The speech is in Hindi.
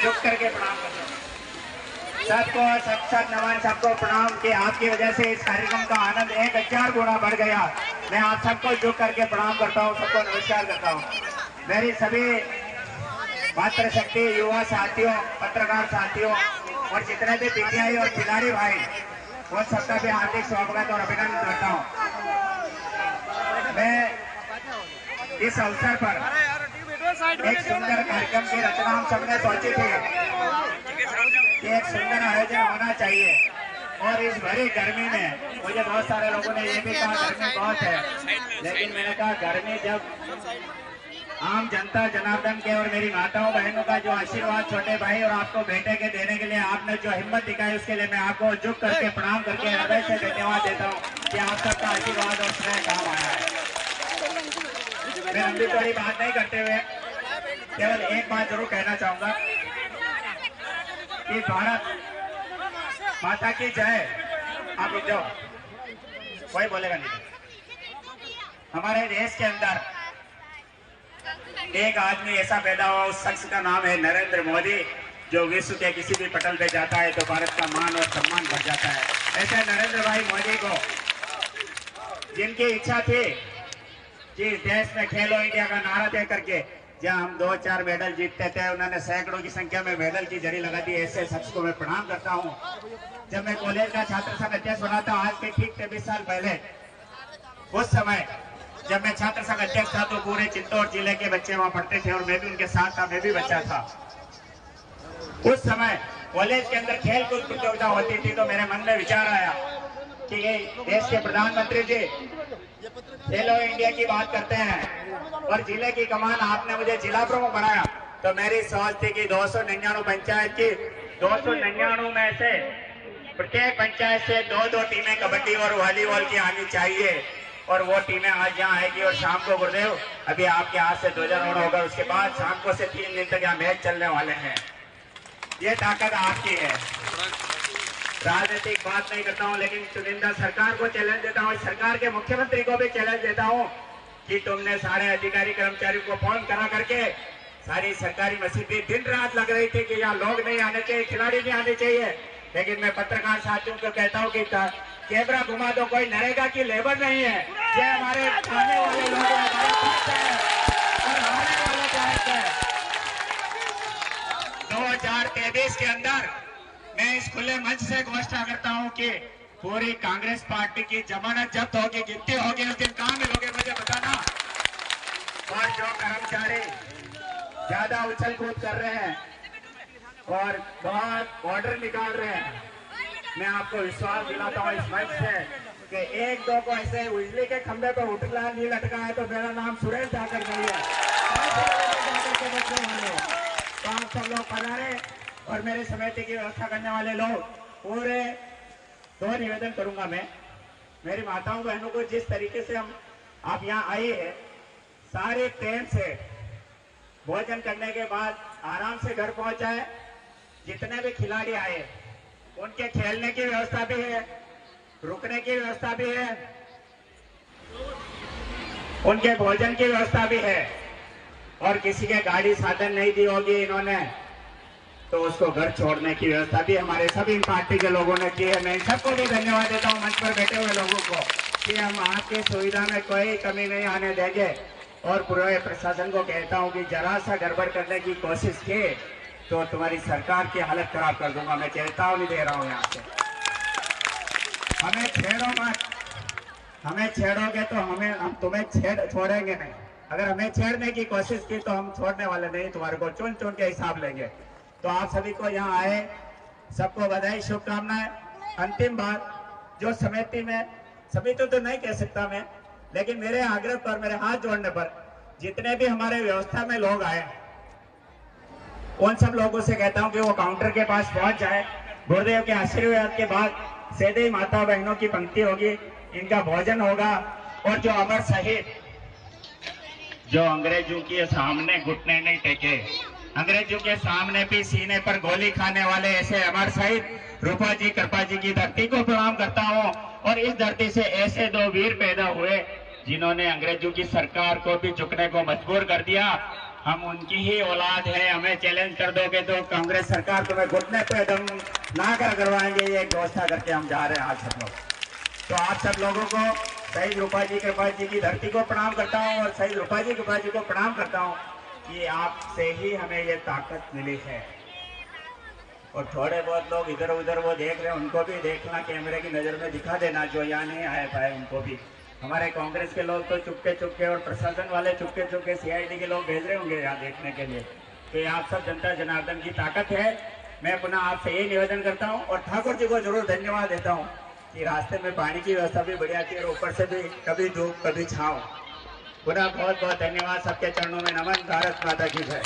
झुक करके प्रणाम करता हूँ। सबको सत नमन, सबको प्रणाम कि आपकी वजह से इस कार्यक्रम का आनंद 1000 गुना बढ़ गया। मैं आप सबको झुक करके प्रणाम करता हूँ, सबको नमस्कार करता हूँ। मेरी सभी मातृशक्ति युवा साथियों, पत्रकार साथियों और जितने भी पीटीआई और खिलाड़ी भाई, वो सबका भी हार्दिक स्वागत और अभिनंदन करता हूँ। मैं इस अवसर पर एक सुंदर कार्यक्रम की रचना हम सबने सोची थी कि एक सुंदर आयोजन होना चाहिए। और इस भरी गर्मी में मुझे बहुत सारे लोगों ने ये भी कहा गर्मी बहुत है, लेकिन मैंने कहा गर्मी जब आम जनता जनार्दन के और मेरी माताओं बहनों का जो आशीर्वाद छोटे भाई और आपको बेटे के देने के लिए आपने जो हिम्मत दिखाई, उसके लिए मैं आपको झुक करके प्रणाम करके हृदय से धन्यवाद देता हूँ कि आप सबका आशीर्वाद और स्नेह काम आया है। मैं लंबी चौड़ी बात नहीं करते हुए केवल एक बात जरूर कहना चाहूंगा कि भारत माता की जय। आप रुक जाओ, कोई बोलेगा नहीं। हमारे देश के अंदर एक आदमी ऐसा पैदा हुआ, उस शख्स का नाम है नरेंद्र मोदी, जो विश्व के किसी भी पटल पे जाता है तो भारत का मान और सम्मान बढ़ जाता है। ऐसे नरेंद्र भाई मोदी को, जिनकी इच्छा थी कि देश में खेलो इंडिया का नारा दे करके जहां हम 2-4 मेडल जीतते थे, उन्होंने सैकड़ों की संख्या में मेडल की जरी लगा दी। ऐसे शख्स को मैं प्रणाम करता हूं। जब मैं कॉलेज का छात्र संघ अध्यक्ष बना था, आज के ठीक 23 साल पहले, उस समय जब मैं छात्र संघ अध्यक्ष था तो पूरे चित्तौड़ जिले के बच्चे वहां पढ़ते थे और मैं भी उनके साथ था, मैं भी बच्चा था। उस समय कॉलेज के अंदर खेल कूद प्रतियोगिता होती थी तो मेरे मन में विचार आया कि ये देश के प्रधानमंत्री जी खेलो इंडिया की बात करते हैं और जिले की कमान आपने मुझे जिला प्रमुख बनाया, तो मेरी सोच थी कि 299 पंचायत की 299 में से प्रत्येक पंचायत से 2-2 टीमें कबड्डी और वॉलीबॉल की आनी चाहिए। और वो टीमें आज यहाँ आएगी और शाम को गुरुदेव अभी आपके हाथ से ध्वजारोहण होगा, उसके बाद शाम को से 3 दिन तक यहाँ मैच चलने वाले हैं। ये ताकत आपकी है। राजनीतिक बात नहीं करता हूँ, लेकिन चुनिंदा सरकार को चैलेंज देता हूँ, सरकार के मुख्यमंत्री को भी चैलेंज देता हूँ कि तुमने सारे अधिकारी कर्मचारियों को फोन करा करके सारी सरकारी मशीनरी दिन रात लग रही थी कि यहाँ लोग नहीं आने चाहिए, खिलाड़ी नहीं आने चाहिए, लेकिन मैं पत्रकार साथियों को कहता हूँ कि कैमरा घुमा दो, कोई नरेगा की लेबर नहीं है। ये हमारे आने वाले लोग हमारे पास है और आने वाले देश है। 2023 के अंदर मैं इस खुले मंच से घोषणा करता हूं कि पूरी कांग्रेस पार्टी की जमानत जब्त होगी, गिनती होगी, उस दिन कहां मिलोगे मुझे बताना। और जो कर्मचारी ज्यादा उछल कूद कर रहे हैं और बहुत ऑर्डर निकाल रहे हैं, मैं आपको विश्वास दिलाता हूँ इस मंच से कि 1-2 को ऐसे बिजली के खंभे पर उठला नहीं लटका है तो मेरा नाम सुरेश जाकर नहीं है। तो आप सब लोग पधारे और मेरे समिति की व्यवस्था करने वाले लोग पूरे 2 निवेदन करूंगा मैं। मेरी माताओं बहनों को जिस तरीके से हम आप यहाँ आई है, सारे प्रेम से भोजन करने के बाद आराम से घर पहुंचाए। जितने भी खिलाड़ी आए उनके खेलने की व्यवस्था भी है, रुकने की व्यवस्था भी है, उनके भोजन की व्यवस्था भी है। और किसी के गाड़ी साधन नहीं दी होगी इन्होंने तो उसको घर छोड़ने की व्यवस्था भी हमारे सभी पार्टी के लोगों ने की है। मैं सबको भी धन्यवाद देता हूं मंच पर बैठे हुए लोगों को कि हम आपकी सुविधा में कोई कमी नहीं आने देंगे। और पूरे प्रशासन को कहता हूं कि जरा सा गड़बड़ करने की कोशिश की तो तुम्हारी सरकार की हालत खराब कर दूंगा। मैं चेतावनी दे रहा हूं यहाँ से। हमें छेड़ो मत, हमें छेड़ोगे तो हम तुम्हें छोड़ेंगे नहीं। अगर हमें छेड़ने की कोशिश की तो हम छोड़ने वाले नहीं, तुम्हारे को चुन चुन के हिसाब लेंगे। तो आप सभी को यहाँ आए सबको बधाई, शुभकामनाएं। अंतिम बात, जो समिति में, समिति तो नहीं कह सकता मैं, लेकिन मेरे आग्रह पर, मेरे हाथ जोड़ने पर जितने भी हमारे व्यवस्था में लोग आए उन सब लोगों से कहता हूं कि वो काउंटर के पास पहुंच जाए। गुरुदेव के आशीर्वाद के बाद सीधे माता बहनों की पंक्ति होगी, इनका भोजन होगा। और जो अमर शहीद, जो अंग्रेजों के सामने घुटने नहीं टेके, अंग्रेजों के सामने भी सीने पर गोली खाने वाले ऐसे अमर शहीद रूपा जी, कृपा जी की धरती को प्रणाम करता हूं। और इस धरती से ऐसे 2 वीर पैदा हुए जिन्होंने अंग्रेजों की सरकार को भी झुकने को मजबूर कर दिया। हम उनकी ही औलाद है, हमें चैलेंज कर दोगे तो कांग्रेस सरकार तुम्हें घुटने पे दम ना कर करवाएंगे, ये व्यवस्था करके हम जा रहे हैं आज सब लोग। तो आप सब लोगों को शहीद रूपा जी कृपाल जी की धरती को प्रणाम करता हूँ और शहीद रूपा जी कृपाल जी को प्रणाम करता हूँ कि आपसे ही हमें ये ताकत मिली है। और थोड़े बहुत लोग इधर उधर वो देख रहे हैं, उनको भी देखना, कैमरे की नज़र में दिखा देना, जो यहाँ नहीं आए पाए उनको भी। हमारे कांग्रेस के लोग तो चुपके और प्रशासन वाले चुपके CID के लोग भेज रहे होंगे यहाँ देखने के लिए। तो ये आप सब जनता जनार्दन की ताकत है। मैं पुनः आपसे यही निवेदन करता हूँ और ठाकुर जी को जरूर धन्यवाद देता हूँ कि रास्ते में पानी की व्यवस्था भी बढ़िया थी और ऊपर से भी कभी धूप कभी छाँव। पुनः बहुत बहुत धन्यवाद, सबके चरणों में नमन। भारत माता की जय।